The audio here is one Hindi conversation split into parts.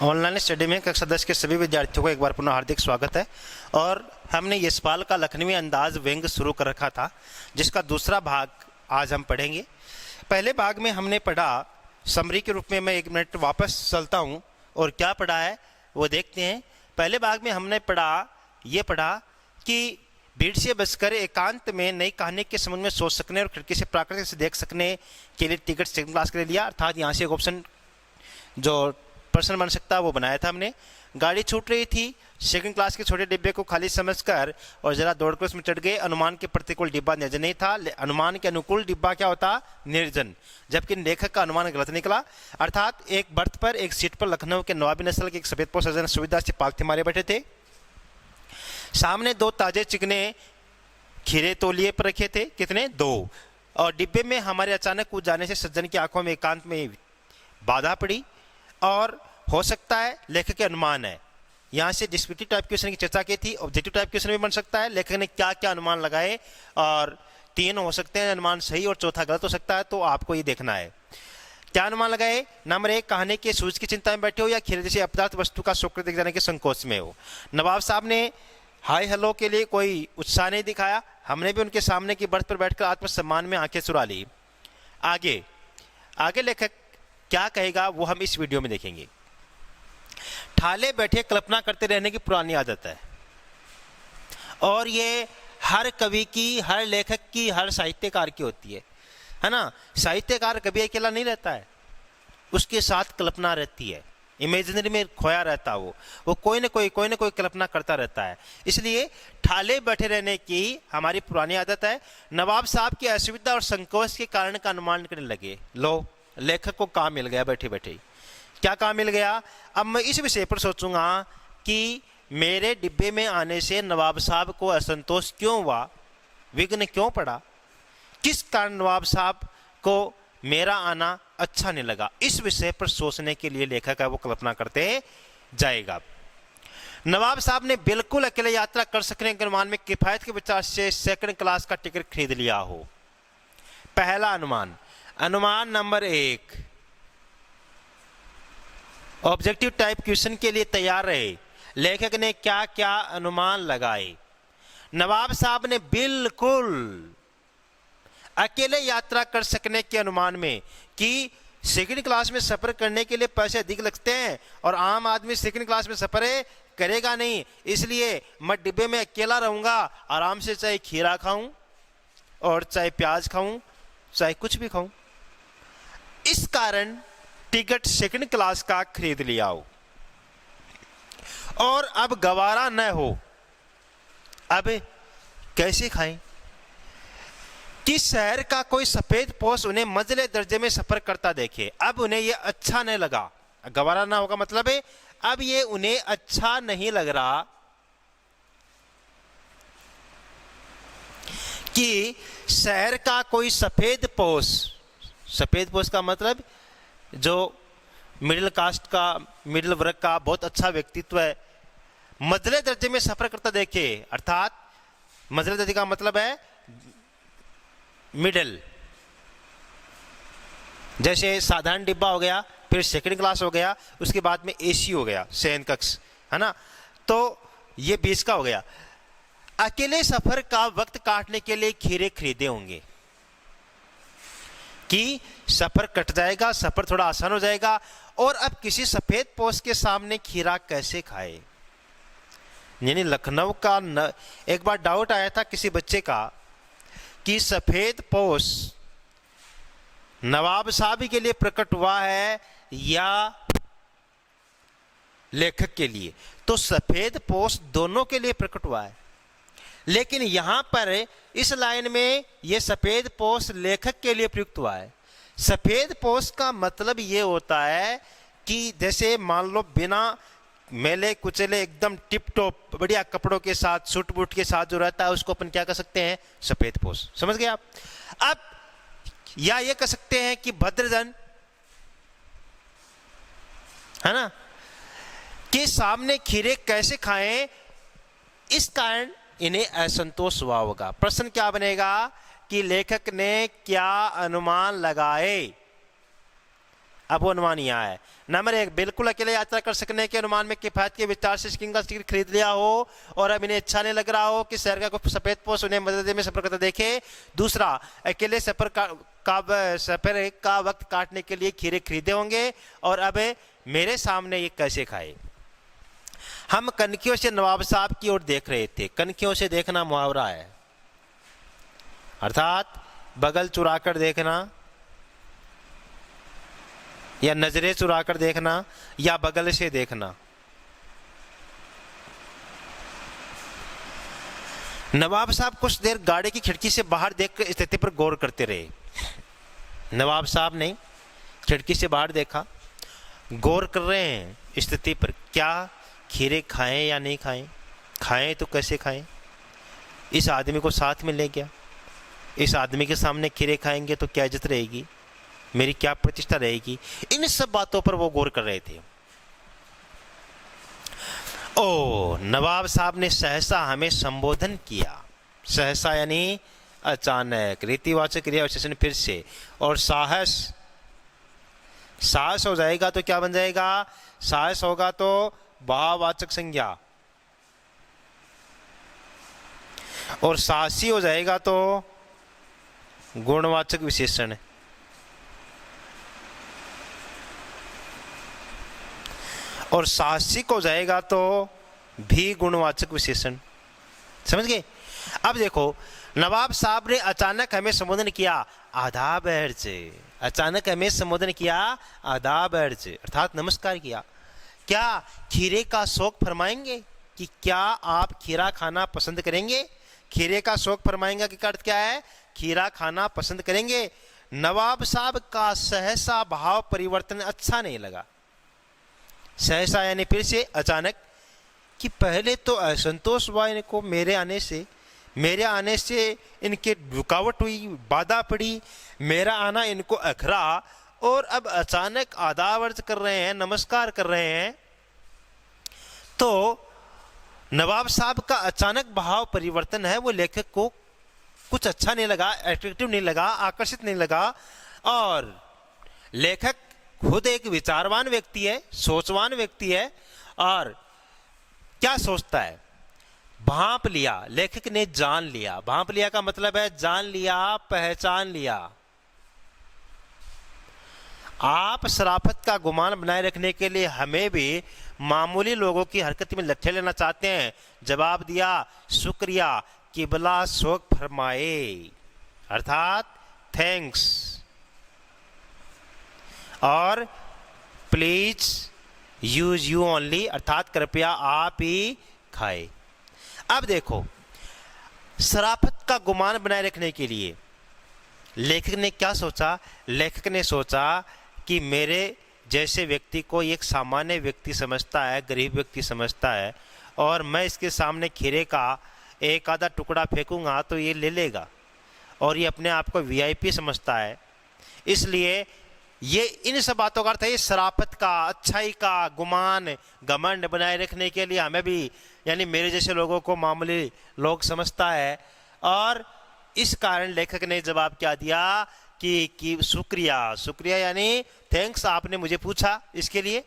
ऑनलाइन स्टडी में कक्षा 10 के सभी विद्यार्थियों को एक बार पुनः हार्दिक स्वागत है। और हमने यशपाल का लखनवी अंदाज व्यंग शुरू कर रखा था, जिसका दूसरा भाग आज हम पढ़ेंगे। पहले भाग में हमने पढ़ा, समरी के रूप में मैं 1 मिनट वापस चलता हूँ और क्या पढ़ा है वो देखते हैं। पहले भाग में हमने पढ़ा कि भीड़ से बचकर एकांत में नई कहानी के संबंध में सोच सकने और खिड़की से प्राकृतिक से देख सकने के लिए टिकट सेकंड क्लास के लिए लिया, अर्थात यहाँ से एक ऑप्शन जो पर्सन बन सकता है वो बनाया था हमने। गाड़ी छूट रही थी, सेकंड क्लास के छोटे डिब्बे को खाली समझकर और जरा दौड़कर उसमें चढ़ गए। अनुमान के प्रतिकूल डिब्बा निर्जन नहीं था, अनुमान के अनुकूल डिब्बा क्या होता, निर्जन, जबकि लेखक का अनुमान गलत निकला। अर्थात एक बर्थ पर एक सीट पर लखनऊ के नवाबी नस्ल के एक सफेद पोश सज्जन सुविधा से पालथी मारे बैठे थे। सामने 2 ताजे चिकने खीरे तौलिए पर रखे थे, कितने, 2। और डिब्बे में हमारे अचानक कूद जाने से सज्जन की आंखों में एकांत में बाधा पड़ी और हो सकता है लेखक के अनुमान है। यहाँ से डिस्क्रिप्टिव टाइप क्वेश्चन की चर्चा की थी, ऑब्जेक्टिव टाइप क्वेश्चन भी बन सकता है, लेखक ने क्या क्या अनुमान लगाए और 3 हो सकते हैं अनुमान सही और चौथा गलत हो सकता है, तो आपको ये देखना है क्या अनुमान लगाए। नंबर 1, कहानी के सूझ की चिंता में बैठे हो या खीरे जैसे अपदार्थ वस्तु का शौक दिख जाने के संकोच में हो। नवाब साहब ने हाय हेलो के लिए कोई उत्साह नहीं दिखाया, हमने भी उनके सामने की बर्थ पर बैठकर आत्मसम्मान में आंखें चुरा ली। आगे लेखक क्या कहेगा वो हम इस वीडियो में देखेंगे। ठाले बैठे कल्पना करते रहने की पुरानी आदत है और ये हर कवि की, हर लेखक की, हर साहित्यकार की होती है ना। साहित्यकार कभी अकेला नहीं रहता है, उसके साथ कल्पना रहती है, इमेजिनरी में खोया रहता है, वो कोई ना कोई कल्पना करता रहता है। इसलिए ठाले बैठे रहने की हमारी पुरानी आदत है। नवाब साहब की असुविधा और संकोच के कारण का अनुमान करने लगे। लो, लेखक को काम मिल गया बैठे बैठे। क्या काम मिल गया? अब मैं इस विषय पर सोचूंगा कि मेरे डिब्बे में आने से नवाब साहब को असंतोष क्यों हुआ, विघ्न क्यों पड़ा, किस कारण नवाब साहब को मेरा आना अच्छा नहीं लगा। इस विषय पर सोचने के लिए लेखक है वो कल्पना करते जाएगा। नवाब साहब ने बिल्कुल अकेले यात्रा कर सकने के अनुमान में किफायत के विचार से सेकंड क्लास का टिकट खरीद लिया हो। पहला अनुमान नंबर 1, ऑब्जेक्टिव टाइप क्वेश्चन के लिए तैयार रहे। लेखक ने क्या क्या अनुमान लगाए? नवाब साहब ने बिल्कुल अकेले यात्रा कर सकने के अनुमान में कि सेकंड क्लास में सफर करने के लिए पैसे अधिक लगते हैं और आम आदमी सेकंड क्लास में सफर करेगा नहीं, इसलिए मैं डिब्बे में अकेला रहूंगा, आराम से चाहे खीरा खाऊं और चाहे प्याज खाऊं, चाहे कुछ भी खाऊं। इस कारण टिकट सेकंड क्लास का खरीद लिया हो और अब गवारा न हो, अब कैसे खाएं कि शहर का कोई सफेद पोश उन्हें मंजिले दर्जे में सफर करता देखे। अब उन्हें यह अच्छा नहीं लगा। गवारा ना होगा मतलब है अब ये उन्हें अच्छा नहीं लग रहा कि शहर का कोई सफेद पोश का मतलब जो मिडिल कास्ट का, मिडिल वर्ग का बहुत अच्छा व्यक्तित्व है, मंजिले दर्जे में सफर करता देखे। अर्थात मंजिले दर्जे का मतलब है मिडिल, जैसे साधारण डिब्बा हो गया, फिर सेकंड क्लास हो गया, उसके बाद में एसी हो गया, शयन कक्ष, है ना, तो ये 20 का हो गया। अकेले सफर का वक्त काटने के लिए खीरे खरीदे होंगे कि सफर कट जाएगा, सफर थोड़ा आसान हो जाएगा। और अब किसी सफेद पोश के सामने खीरा कैसे खाए? यानी लखनऊ का एक बार डाउट आया था किसी बच्चे का कि सफेद पोश नवाब साहब के लिए प्रकट हुआ है या लेखक के लिए, तो सफेद पोश दोनों के लिए प्रकट हुआ है, लेकिन यहां पर इस लाइन में यह सफेद पोश लेखक के लिए प्रयुक्त हुआ है। सफेद पोश का मतलब यह होता है कि जैसे मान लो बिना मेले कुचले एकदम टिप टॉप बढ़िया कपड़ों के साथ, सूट बूट के साथ जो रहता है उसको अपन क्या कर सकते हैं, सफेद पोश। समझ गए आप? अब या ये कह सकते हैं कि भद्रजन, है ना, कि सामने खीरे कैसे खाएं, इस कारण इन्हें असंतोष हुआ होगा। प्रश्न क्या बनेगा कि लेखक ने क्या अनुमान लगाए? अब वो अनुमान यहाँ है। नंबर 1, बिल्कुल अकेले यात्रा कर सकने के अनुमान में किफायत के विचार से स्कीइंग का टिकट खरीद लिया हो और अब इन्हें अच्छा नहीं लग रहा हो कि शहर का कोई सफेद पोस्ट उन्हें मदद में सफर करते देखे। दूसरा, अकेले सफर का वक्त काटने के लिए खीरे खरीदे होंगे और अब मेरे सामने ये कैसे खाए। हम कनखियों से नवाब साहब की ओर देख रहे थे। कनखियों से देखना मुहावरा है, अर्थात बगल चुराकर देखना या नजरें चुराकर देखना या बगल से देखना। नवाब साहब कुछ देर गाड़ी की खिड़की से बाहर देखकर स्थिति पर गौर करते रहे। नवाब साहब ने खिड़की से बाहर देखा, गौर कर रहे हैं स्थिति पर, क्या खीरे खाएं या नहीं खाएं, खाएं तो कैसे खाएं। इस आदमी को साथ में ले गया, इस आदमी के सामने खीरे खाएंगे तो क्या इज्जत रहेगी, मेरी क्या प्रतिष्ठा रहेगी। इन सब बातों पर वो गौर कर रहे थे। ओ, नवाब साहब ने सहसा हमें संबोधन किया। सहसा यानी अचानक, रीतिवाचक क्रिया विशेषण फिर से। और साहस, साहस हो जाएगा तो क्या बन जाएगा, साहस होगा तो भाववाचक संज्ञा, और साहसी हो जाएगा तो गुणवाचक विशेषण। और साहसिक हो जाएगा तो भी गुणवाचक विशेषण। समझ गए। अब देखो, नवाब साहब ने अचानक हमें संबोधन किया, आदाब अर्ज। अचानक हमें संबोधन किया, आदाब अर्ज, अर्थात नमस्कार किया। क्या खीरे का शौक फरमाएंगे, कि क्या आप खीरा खाना पसंद करेंगे। खीरे का शौक फरमाएंगे का अर्थ क्या है, खीरा खाना पसंद करेंगे। नवाब साहब का सहसा भाव परिवर्तन अच्छा नहीं लगा। सहसा यानी फिर से, अचानक, कि पहले तो असंतोष हुआ इनको मेरे आने से इनके रुकावट हुई, बाधा पड़ी, मेरा आना इनको अखरा, और अब अचानक आदाब अर्ज कर रहे हैं, नमस्कार कर रहे हैं। तो नवाब साहब का अचानक भाव परिवर्तन है, वो लेखक को कुछ अच्छा नहीं लगा, अट्रैक्टिव नहीं लगा, आकर्षित नहीं लगा। और लेखक खुद एक विचारवान व्यक्ति है, सोचवान व्यक्ति है, और क्या सोचता है, भांप लिया, लेखक ने जान लिया। भांप लिया का मतलब है जान लिया, पहचान लिया। आप शराफत का गुमान बनाए रखने के लिए हमें भी मामूली लोगों की हरकत में लट्ठे लेना चाहते हैं। जवाब दिया, शुक्रिया, किबला शौक फरमाए, अर्थात थैंक्स, और प्लीज यूज यू ओनली, अर्थात कृपया आप ही खाए। अब देखो, शराफत का गुमान बनाए रखने के लिए लेखक ने क्या सोचा। लेखक ने सोचा कि मेरे जैसे व्यक्ति को एक सामान्य व्यक्ति समझता है, गरीब व्यक्ति समझता है, और मैं इसके सामने खीरे का एक आधा टुकड़ा फेंकूंगा तो ये ले लेगा, और ये अपने आप को वीआईपी समझता है। इसलिए ये इन सब बातों का अर्थ है, शराफत का, अच्छाई का गुमान, घमंड बनाए रखने के लिए हमें भी, यानी मेरे जैसे लोगों को मामूली लोग समझता है। और इस कारण लेखक ने जवाब क्या दिया कि शुक्रिया, शुक्रिया यानी थैंक्स, आपने मुझे पूछा इसके लिए,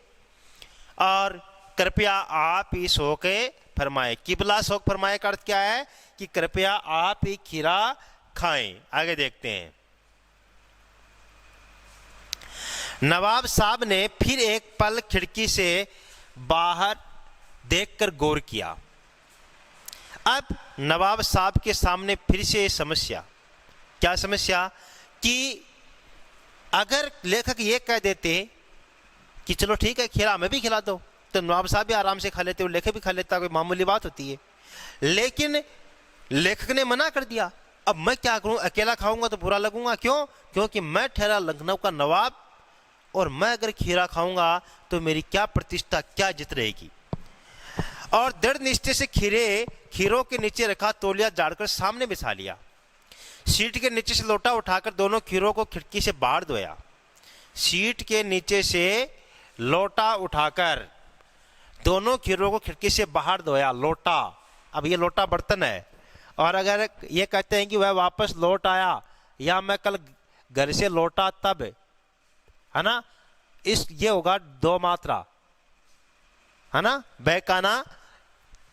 और कृपया आप ही शौक फरमाए। किबला शौक फरमाए का अर्थ क्या है, कि कृपया आप ही खीरा खाएं। आगे देखते हैं। नवाब साहब ने फिर एक पल खिड़की से बाहर देखकर गौर किया। अब नवाब साहब के सामने फिर से समस्या। क्या समस्या, कि अगर लेखक ये कह देते कि चलो ठीक है, खीरा हमें भी खिला दो, तो नवाब साहब भी आराम से खा लेते, और लेखक भी खा लेता, कोई मामूली बात होती है। लेकिन लेखक ने मना कर दिया। अब मैं क्या करूं, अकेला खाऊंगा तो बुरा लगूंगा। क्यों? क्योंकि मैं ठहरा लखनऊ का नवाब, और मैं अगर खीरा खाऊंगा तो मेरी क्या प्रतिष्ठा, क्या इज्जत रहेगी। और दृढ़ निश्चय से खीरों के नीचे रखा तौलिया झाड़कर सामने बिछा लिया। सीट के नीचे से लोटा उठाकर दोनों खीरों को खिड़की से बाहर धोया। सीट के नीचे से लोटा उठाकर दोनों खीरों को खिड़की से बाहर धोया। लोटा, अब ये लोटा बर्तन है, और अगर ये कहते हैं कि वह वापस लौट आया, या मैं कल घर से लौटा तब, है ना, ये होगा 2 मात्रा, है ना, बैकाना,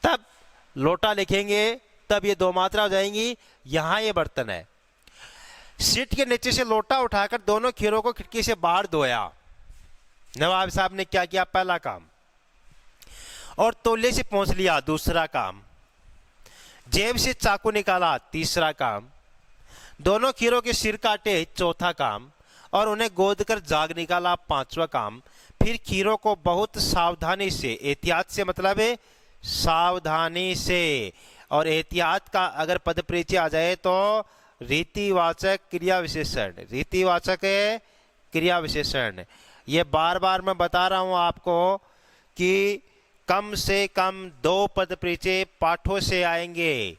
तब लोटा लिखेंगे तब ये 2 मात्रा हो जाएंगी। यहां ये बर्तन है, सीट के नीचे से लोटा उठाकर दोनों खीरों को खिड़की से बाहर धोया। नवाब साहब ने क्या किया? पहला काम। और तौलिए से पहुंच लिया, दूसरा काम। जेब से चाकू निकाला, तीसरा काम। दोनों खीरों के सिर काटे, चौथा काम। और उन्हें गोद कर जाग निकाला, 5वां काम। फिर खीरों को बहुत सावधानी से, एहतियात से मतलब है सावधानी से, और एहतियात का अगर पद परिचय आ जाए तो रीतिवाचक क्रिया विशेषण, रीतिवाचक है क्रिया विशेषण। ये बार बार मैं बता रहा हूं आपको कि कम से कम 2 पद परिचय पाठों से आएंगे,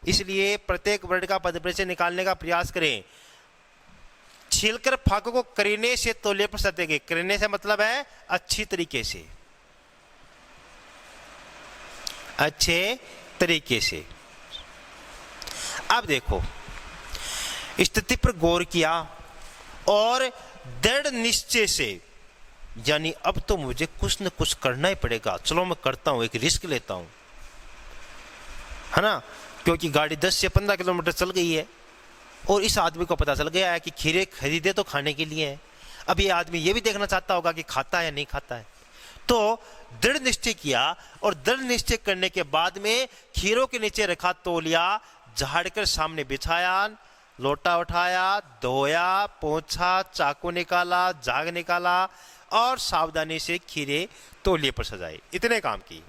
इसलिए प्रत्येक वर्ड का पद परिचय निकालने का प्रयास करें। छीलकर फाकों को करीने से तौलिए पर सटेंगे। करीने से मतलब है अच्छी तरीके से, अच्छे तरीके से। अब देखो, स्थिति पर गौर किया और दृढ़ निश्चय से, यानी अब तो मुझे कुछ न कुछ करना ही पड़ेगा, चलो मैं करता हूं, एक रिस्क लेता हूं, है ना, क्योंकि गाड़ी 10 से 15 किलोमीटर चल गई है और इस आदमी को पता चल गया है कि खीरे खरीदे तो खाने के लिए है। अब ये आदमी ये भी देखना चाहता होगा कि खाता है या नहीं खाता है। तो दृढ़ निश्चय किया और दृढ़ निश्चय करने के बाद में खीरों के नीचे रखा तौलिया झाड़कर सामने बिछाया, लोटा उठाया, धोया, पोंछा, चाकू निकाला, जाग निकाला और सावधानी से खीरे तौलिए पर सजाए। इतने काम किए।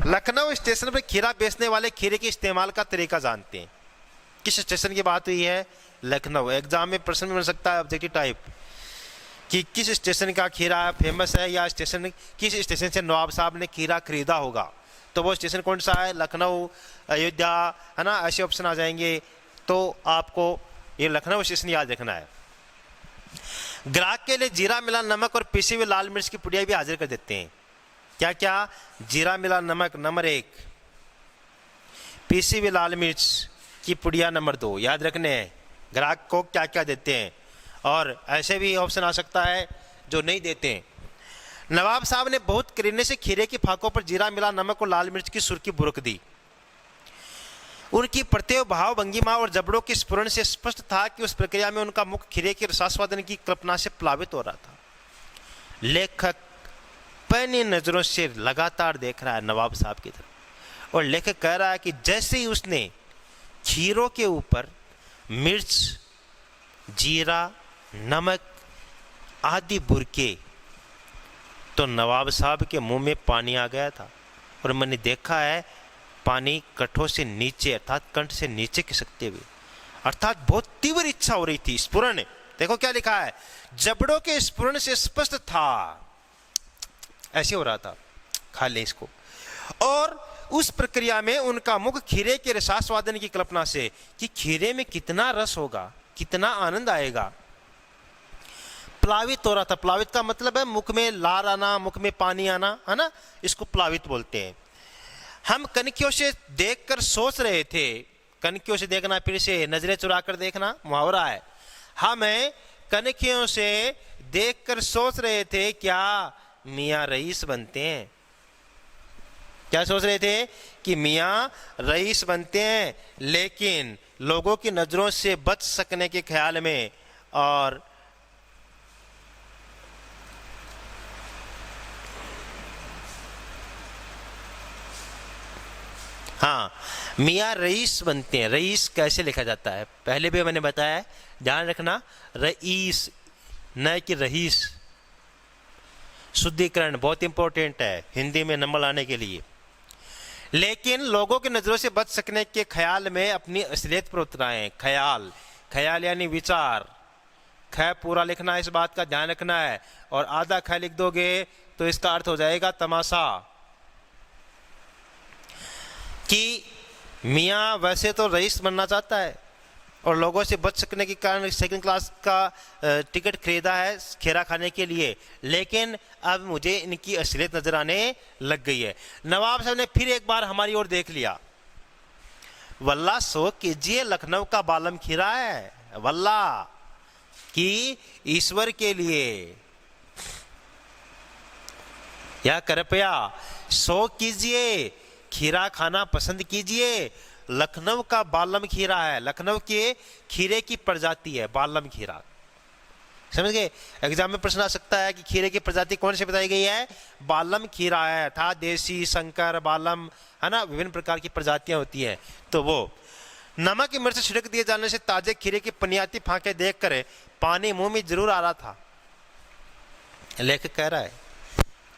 लखनऊ स्टेशन पर खीरा बेचने वाले खीरे के इस्तेमाल का तरीका जानते हैं। किस स्टेशन की बात हुई है? लखनऊ। एग्जाम में प्रश्न भी बन सकता है ऑब्जेक्टिव टाइप कि किस स्टेशन का खीरा फेमस है, या स्टेशन किस स्टेशन से नवाब साहब ने खीरा खरीदा होगा, तो वो स्टेशन कौन सा है? लखनऊ, अयोध्या, है ना, ऐसे ऑप्शन आ जाएंगे। तो आपको ये लखनऊ स्टेशन याद रखना है। ग्राहक के लिए जीरा मिला नमक और पिसी हुई लाल मिर्च की पुड़िया भी हाजिर कर देते हैं। क्या क्या? जीरा मिला नमक नंबर 1, पिसी हुई लाल मिर्च की पुड़िया नंबर 2 याद रखने हैं। ग्राहक को क्या क्या देते हैं, और ऐसे भी ऑप्शन आ सकता है जो नहीं देते हैं। नवाब साहब ने बहुत करीने से खीरे की फाकों पर जीरा मिला नमक और लाल मिर्च की सुर्खी बुरक दी। उनकी प्रत्येक भाव भंगिमा और जबड़ों की स्फुरण से स्पष्ट था कि उस प्रक्रिया में उनका मुख खीरे के रसास्वादन की कल्पना से प्लावित हो रहा था। लेखक पैनी नजरों से लगातार देख रहा है नवाब साहब की तरफ, और लेखक कह रहा है कि जैसे ही उसने खीरों के ऊपर मिर्च, जीरा, नमक आदि बुरके तो नवाब साहब के मुंह में पानी आ गया था, और मैंने देखा है पानी कंठों से नीचे अर्थात कंठ से नीचे खिसकते हुए, अर्थात बहुत तीव्र इच्छा हो रही थी। स्फुरण, देखो क्या लिखा है, जबड़ों के स्फुरण से स्पष्ट था, ऐसे हो रहा था, खा ले इसको। और उस प्रक्रिया में उनका मुख खीरे के रसास्वादन की कल्पना से कि खीरे में कितना रस होगा, कितना आनंद आएगा, प्लावित हो रहा था। प्लावित का मतलब है मुख में लार आना, मुख में पानी आना, है ना, इसको प्लावित बोलते हैं। हम कनखियों से देखकर सोच रहे थे, कनखियों से देखना फिर से नजरें चुरा कर देखना मुहावरा है। हमें कनखियों से देखकर सोच रहे थे क्या मियां रईस बनते हैं। क्या सोच रहे थे? कि मियां रईस बनते हैं, लेकिन लोगों की नजरों से बच सकने के ख्याल में, और हाँ, मियां रईस बनते हैं। रईस कैसे लिखा जाता है पहले भी मैंने बताया है, ध्यान रखना, रईस न कि रहीस। शुद्धिकरण बहुत इंपॉर्टेंट है हिंदी में नंबर लाने के लिए। लेकिन लोगों की नजरों से बच सकने के ख्याल में अपनी असलियत पर उतराएं। ख्याल, ख्याल यानी विचार। ख पूरा लिखना है, इस बात का ध्यान रखना है, और आधा ख लिख दोगे तो इसका अर्थ हो जाएगा तमाशा। कि मियां वैसे तो रईस बनना चाहता है और लोगों से बच सकने के कारण सेकंड क्लास का टिकट खरीदा है खीरा खाने के लिए, लेकिन अब मुझे इनकी असलियत नजर आने लग गई है। नवाब साहब ने फिर एक बार हमारी ओर देख लिया। वल्ला 100 कीजिए, लखनऊ का बालम खीरा है, वल्ला कि ईश्वर के लिए, या कृपया शौक कीजिए, खीरा खाना पसंद कीजिए। लखनऊ का बालम खीरा है, लखनऊ के खीरे की प्रजाति है बालम खीरा। समझ गए? एग्जाम में प्रश्न आ सकता है कि खीरे की प्रजाति कौन सी बताई गई है? बालम खीरा है। था देसी, संकर, बालम, है ना, विभिन्न प्रकार की प्रजातियां होती हैं। तो वो नमक मिर्च छिड़क दिए जाने से ताजे खीरे की पनियाती फांके देख कर पानी मुंह में जरूर आ रहा था। लेखक कह रहा है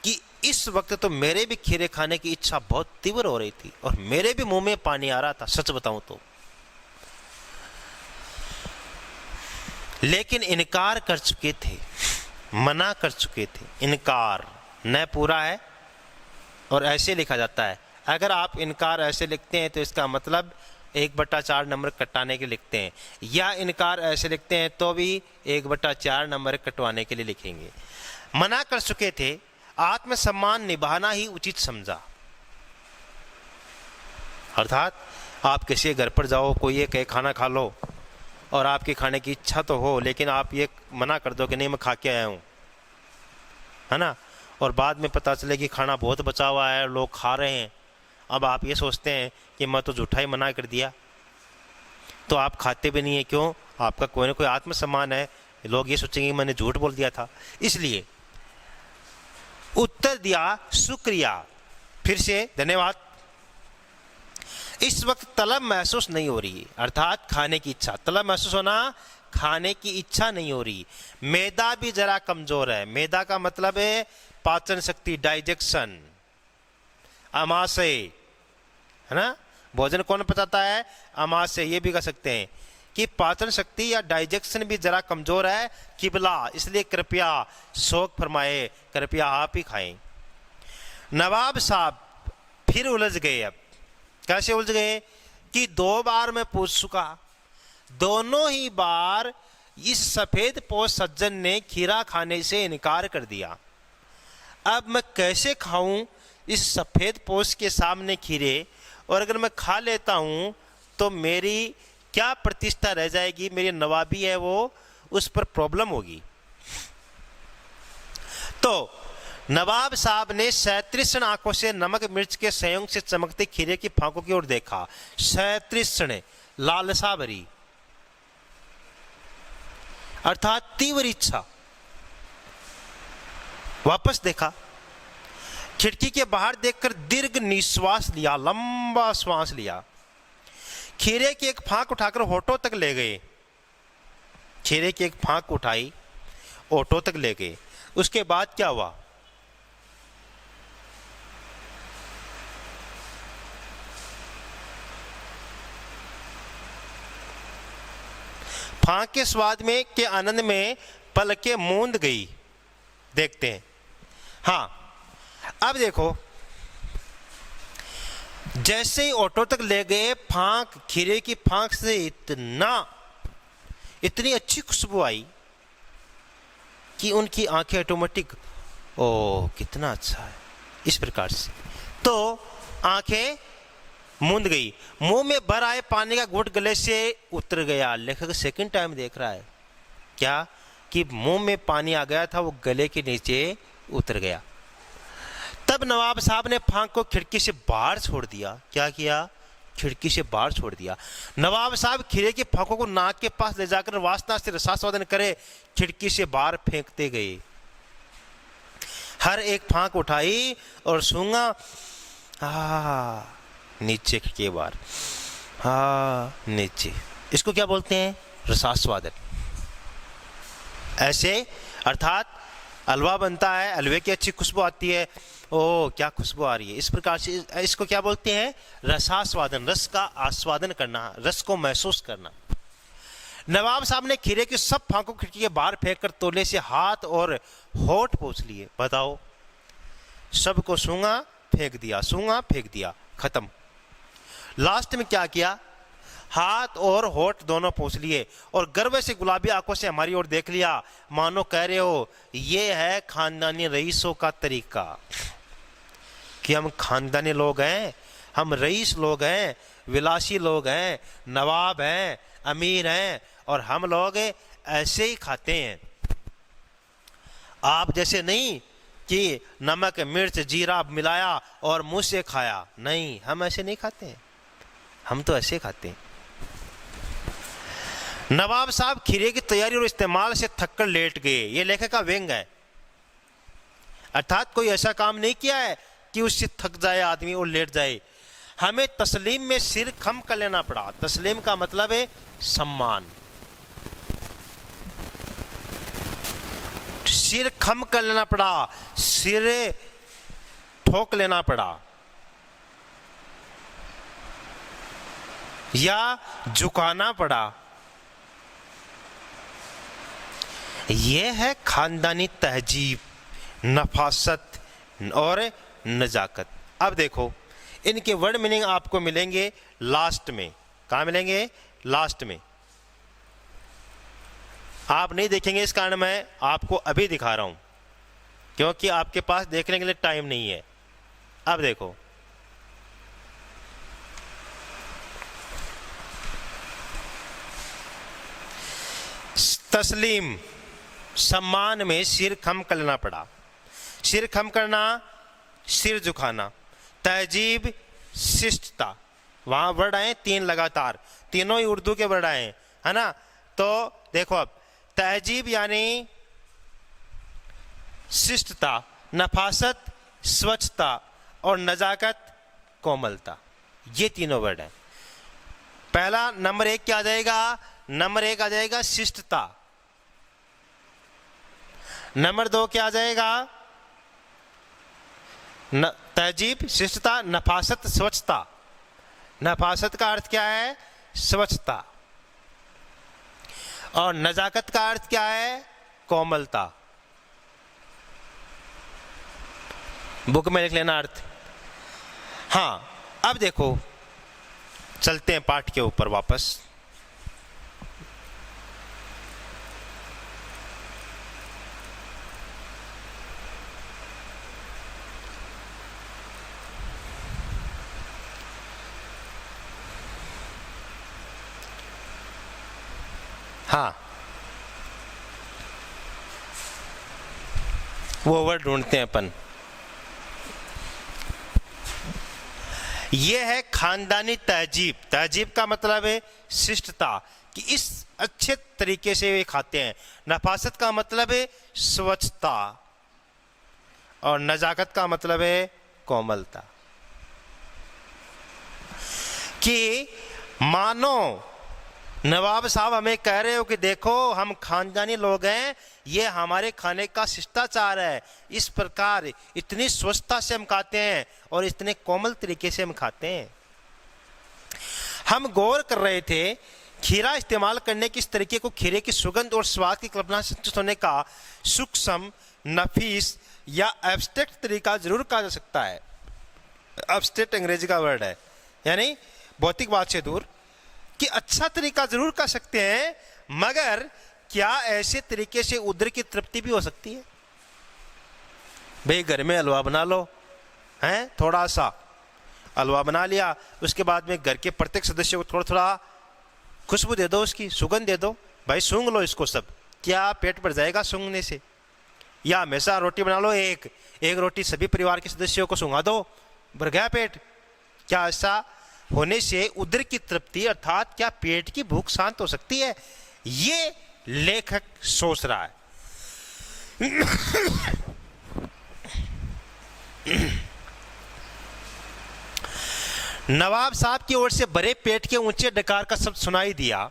कि इस वक्त तो मेरे भी खीरे खाने की इच्छा बहुत तीव्र हो रही थी और मेरे भी मुंह में पानी आ रहा था, सच बताऊं तो। लेकिन इनकार कर चुके थे, मना कर चुके थे। इनकार न पूरा है और ऐसे लिखा जाता है। अगर आप इनकार ऐसे लिखते हैं तो इसका मतलब 1/4 नंबर कटाने के लिखते हैं, या इनकार ऐसे लिखते हैं तो भी 1/4 नंबर कटवाने के लिए लिखेंगे। मना कर चुके थे, आत्मसम्मान निभाना ही उचित समझा। अर्थात आप किसी घर पर जाओ, कोई ये कहे खाना खा लो और आपके खाने की इच्छा तो हो, लेकिन आप ये मना कर दो कि नहीं मैं खा के आया हूं, है ना, और बाद में पता चले कि खाना बहुत बचा हुआ है, लोग खा रहे हैं। अब आप ये सोचते हैं कि मैं तो झूठा ही मना कर दिया, तो आप खाते भी नहीं है। क्यों? आपका कोई ना कोई आत्मसम्मान है। लोग ये सोचेंगे कि मैंने झूठ बोल दिया था। इसलिए उत्तर दिया शुक्रिया, फिर से धन्यवाद। इस वक्त तलब महसूस नहीं हो रही, अर्थात खाने की इच्छा। तलब महसूस होना, खाने की इच्छा नहीं हो रही। मैदा भी जरा कमजोर है। मैदा का मतलब है पाचन शक्ति, डाइजेशन, अमाशय, है ना। भोजन कौन पचाता है? अमाशय। ये भी कह सकते हैं कि पाचन शक्ति या डाइजेशन भी जरा कमजोर है किबला, इसलिए कृपया शौक फरमाए, कृपया आप ही खाएं। नवाब साहब फिर उलझ गए। अब कैसे उलझ गए कि 2 बार मैं पूछ चुका, दोनों ही बार इस सफेद पोश सज्जन ने खीरा खाने से इनकार कर दिया। अब मैं कैसे खाऊं इस सफेद पोश के सामने खीरे, और अगर मैं खा लेता हूं तो मेरी क्या प्रतिष्ठा रह जाएगी? मेरी नवाबी है वो, उस पर प्रॉब्लम होगी। तो नवाब साहब ने 37 आंखों से नमक मिर्च के संयोग से चमकते खीरे की फांकों की ओर देखा। 37 लालसा भरी, अर्थात तीव्र इच्छा। वापस देखा, खिड़की के बाहर देखकर दीर्घ निश्वास लिया, लंबा श्वास लिया। खीरे की एक फांक उठाकर होठों तक ले गए। खीरे की एक फांक उठाई, होठों तक ले गए। उसके बाद क्या हुआ? फांक के स्वाद में के आनंद में पलकें मूंद गई। देखते हैं। हाँ, अब देखो, जैसे ही ऑटो तक ले गए, फांक, खीरे की फांक से इतनी अच्छी खुशबू आई कि उनकी आंखें ऑटोमेटिक, ओ कितना अच्छा है, इस प्रकार से तो आंखें मूंद गई। मुंह में भर आए पानी का घूंट गले से उतर गया। लेखक सेकंड टाइम देख रहा है क्या कि मुंह में पानी आ गया था, वो गले के नीचे उतर गया। तब नवाब साहब ने फांक को खिड़की से बाहर छोड़ दिया। क्या किया? खिड़की से बाहर छोड़ दिया। नवाब साहब खीरे की फांकों को नाक के पास ले जाकर वासना से रसास्वादन करे खिड़की से बाहर फेंकते गए। हर एक फांक उठाई और सूंघा, नीचे खिड़की बाहर, नीचे। इसको क्या बोलते हैं? रसास्वादन। ऐसे अर्थात हलवा बनता है, हलवे की अच्छी खुशबू आती है, ओ क्या खुशबू आ रही है, इस प्रकार से इसको क्या बोलते हैं? रसास्वादन। रस का आस्वादन करना, रस को महसूस करना। नवाब साहब ने खीरे की सब फांकों खिड़की के बाहर फेंककर तोले से हाथ और होठ पोंछ लिए। बताओ, सबको सूंघा फेंक दिया, सूंघा फेंक दिया, खत्म। लास्ट में क्या किया? हाथ और होठ दोनों पोंछ लिए और गर्व से गुलाबी आंखों से हमारी ओर देख लिया, मानो कह रहे हो ये है खानदानी रईसों का तरीका, कि हम खानदानी लोग हैं, हम रईस लोग हैं, विलासी लोग हैं, नवाब हैं, अमीर हैं, और हम लोग ऐसे ही खाते हैं। आप जैसे नहीं कि नमक मिर्च जीरा मिलाया और मुंह से खाया, नहीं, हम ऐसे नहीं खाते हैं, हम तो ऐसे खाते हैं। नवाब साहब खीरे की तैयारी और इस्तेमाल से थककर लेट गए, ये लेखक का व्यंग है। अर्थात कोई ऐसा काम नहीं किया है कि उससे थक जाए आदमी और लेट जाए। हमें तस्लीम में सिर खम कर लेना पड़ा। तस्लीम का मतलब है सम्मान। सिर खम कर लेना पड़ा, सिर ठोक लेना पड़ा या झुकाना पड़ा। यह है खानदानी तहजीब, नफासत और नजाकत। अब देखो, इनके वर्ड मीनिंग आपको मिलेंगे लास्ट में। कहाँ मिलेंगे? लास्ट में। आप नहीं देखेंगे, इस कारण मैं आपको अभी दिखा रहा हूं, क्योंकि आपके पास देखने के लिए टाइम नहीं है। अब देखो, तस्लीम, सम्मान में सिर खम करना पड़ा। सिर खम करना, सिर झुकाना। तहजीब, शिष्टता। वहां वर्ड आए 3 लगातार, तीनों ही उर्दू के वर्ड आए, है ना। तो देखो, अब तहजीब यानी शिष्टता, नफासत स्वच्छता और नजाकत कोमलता, ये तीनों वर्ड हैं। पहला नंबर 1 क्या आ जाएगा? नंबर 1 आ जाएगा शिष्टता। नंबर 2 क्या आ जाएगा? तहजीब, शिष्टता, नफासत, स्वच्छता। नफासत का अर्थ क्या है? स्वच्छता। और नजाकत का अर्थ क्या है? कोमलता। बुक में लिख लेना अर्थ। हाँ, अब देखो, चलते हैं पाठ के ऊपर वापस। हाँ, वो वर्ड ढूंढते हैं अपन। ये है खानदानी तहजीब। तहजीब का मतलब है शिष्टता, कि इस अच्छे तरीके से वे खाते हैं। नफासत का मतलब है स्वच्छता और नजाकत का मतलब है कोमलता। कि मानो नवाब साहब हमें कह रहे हो कि देखो, हम खानदानी लोग हैं, ये हमारे खाने का शिष्टाचार है, इस प्रकार इतनी स्वच्छता से हम खाते हैं और इतने कोमल तरीके से हम खाते हैं। हम गौर कर रहे थे, खीरा इस्तेमाल करने की इस तरीके को खीरे की सुगंध और स्वाद की कल्पना से संतुष्ट होने का सूक्ष्म, नफीस या एब्स्ट्रैक्ट तरीका जरूर कहा जा सकता है। एब्स्ट्रैक्ट अंग्रेजी का वर्ड है, यानी भौतिकवाद से दूर, कि अच्छा तरीका जरूर कर सकते हैं, मगर क्या ऐसे तरीके से उदर की तृप्ति भी हो सकती है? भाई घर में हलवा बना लो, हैं, थोड़ा सा हलवा बना लिया, उसके बाद में घर के प्रत्येक सदस्य को थोड़ा थोड़ा खुशबू दे दो, उसकी सुगंध दे दो, भाई सूंघ लो इसको सब, क्या पेट भर जाएगा सूंघने से? या हमेशा रोटी बना लो, एक रोटी सभी परिवार के सदस्यों को सूंघा दो, भर गया पेट? क्या ऐसा होने से उदर की तृप्ति अर्थात क्या पेट की भूख शांत हो सकती है? ये लेखक सोच रहा है। नवाब साहब की ओर से भरे पेट के ऊंचे डकार का शब्द सुनाई दिया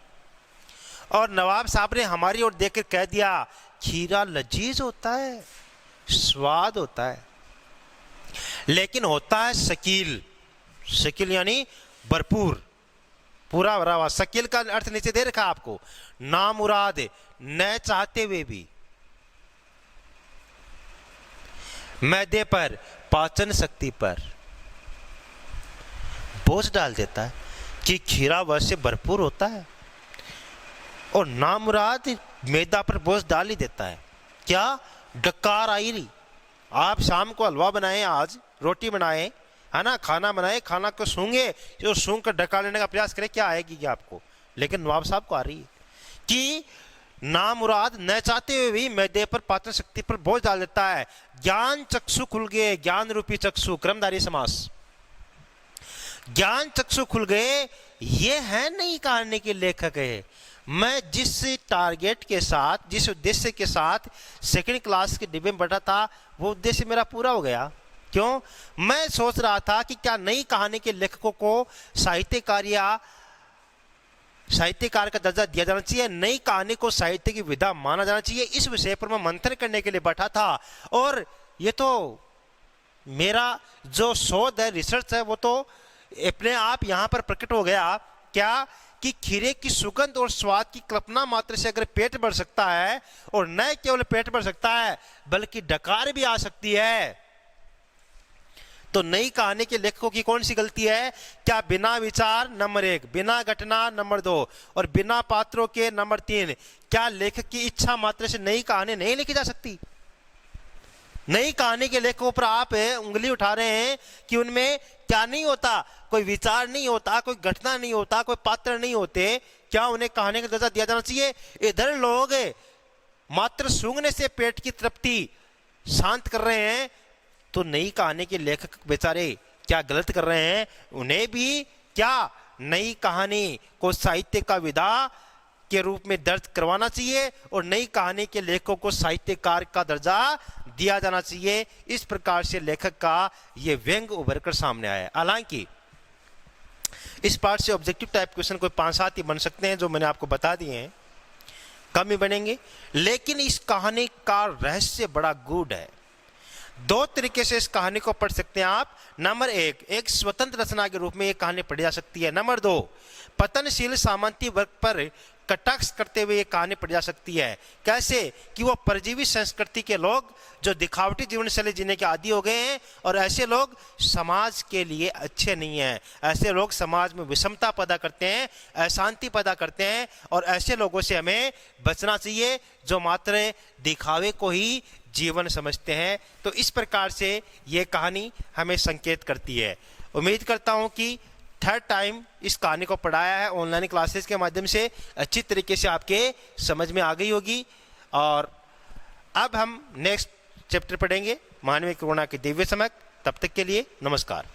और नवाब साहब ने हमारी ओर देखकर कह दिया, खीरा लजीज होता है, स्वाद होता है, लेकिन होता है शकील। शकील यानी भरपूर, पूरा भरा हुआ। शकील का अर्थ नीचे दे रखा आपको, नामुराद, न चाहते हुए भी, मैदे पर, पाचन शक्ति पर बोझ डाल देता है। कि खीरा वैसे भरपूर होता है और नामुराद मैदा पर बोझ डाल ही देता है। क्या डकार आई रही? आप शाम को हलवा बनाए, आज रोटी बनाए, है ना, खाना बनाए, खाना को सूंघे, जो सूंघ कर डका लेने का प्रयास करे, क्या आएगी क्या आपको? लेकिन नवाब साहब को आ रही है कि नामुराद न चाहते हुए भी मैदे पर पाचन शक्ति पर बोझ डाल देता है। ज्ञान चक्षु खुल गए, ज्ञान रूपी चक्षु, कर्मधारय समास। ज्ञान चक्षु खुल गए, ये है नई कहानी के लेखक है। मैं जिस टारगेट के साथ, जिस उद्देश्य के साथ सेकंड क्लास के डिब्बे में बैठा था, वो उद्देश्य मेरा पूरा हो गया। क्यों? मैं सोच रहा था कि क्या नई कहानी के लेखकों को साहित्यकार या साहित्यकार का दर्जा दिया जाना चाहिए, नई कहानी को साहित्य की विधा माना जाना चाहिए। इस विषय पर मैं मंथन करने के लिए बैठा था और ये तो मेरा जो शोध है, रिसर्च है, वो तो अपने आप यहां पर प्रकट हो गया। क्या कि खीरे की सुगंध और स्वाद की कल्पना मात्र से अगर पेट भर सकता है, और न केवल पेट भर सकता है बल्कि डकार भी आ सकती है, तो नई कहानी के लेखकों की कौन सी गलती है? क्या बिना विचार नंबर 1, बिना घटना नंबर 2 और बिना पात्रों के नंबर 3, क्या लेखक की इच्छा मात्र से नई कहानी नहीं लिखी जा सकती? नई कहानी के लेखकों पर आप उंगली उठा रहे हैं कि उनमें क्या नहीं होता, कोई विचार नहीं होता, कोई घटना नहीं होता, कोई पात्र नहीं होते, क्या उन्हें कहानी का दर्जा दिया जाना चाहिए? इधर लोग मात्र सूंघने से पेट की तृप्ति शांत कर रहे हैं, तो नई कहानी के लेखक बेचारे क्या गलत कर रहे हैं? उन्हें भी क्या नई कहानी को साहित्य का विधा के रूप में दर्ज करवाना चाहिए और नई कहानी के लेखकों को साहित्यकार का दर्जा दिया जाना चाहिए। इस प्रकार से लेखक का यह व्यंग उभर कर सामने आया। हालांकि इस पार्ट से ऑब्जेक्टिव टाइप क्वेश्चन कोई 5-7 ही बन सकते हैं, जो मैंने आपको बता दिए हैं, कम ही बनेंगे, लेकिन इस कहानी का रहस्य बड़ा गूढ़ है। 2 तरीके से इस कहानी को पढ़ सकते हैं आप। नंबर 1, एक स्वतंत्र रचना के रूप में यह कहानी पढ़ी जा सकती है। नंबर 2, पतनशील सामंती वर्ग पर कटाक्ष करते हुए ये कहानी पढ़ी जा सकती है। कैसे? कि वो परजीवी संस्कृति के लोग जो दिखावटी जीवन शैली जीने के आदी हो गए हैं, और ऐसे लोग समाज के लिए अच्छे नहीं हैं। ऐसे लोग समाज में विषमता पैदा करते हैं, अशांति पैदा करते हैं, और ऐसे लोगों से हमें बचना चाहिए जो मात्र दिखावे को ही जीवन समझते हैं। तो इस प्रकार से ये कहानी हमें संकेत करती है। उम्मीद करता हूँ कि 3rd टाइम इस कहानी को पढ़ाया है ऑनलाइन क्लासेस के माध्यम से, अच्छी तरीके से आपके समझ में आ गई होगी। और अब हम नेक्स्ट चैप्टर पढ़ेंगे, मानवीय करुणा की दिव्य समझ। तब तक के लिए नमस्कार।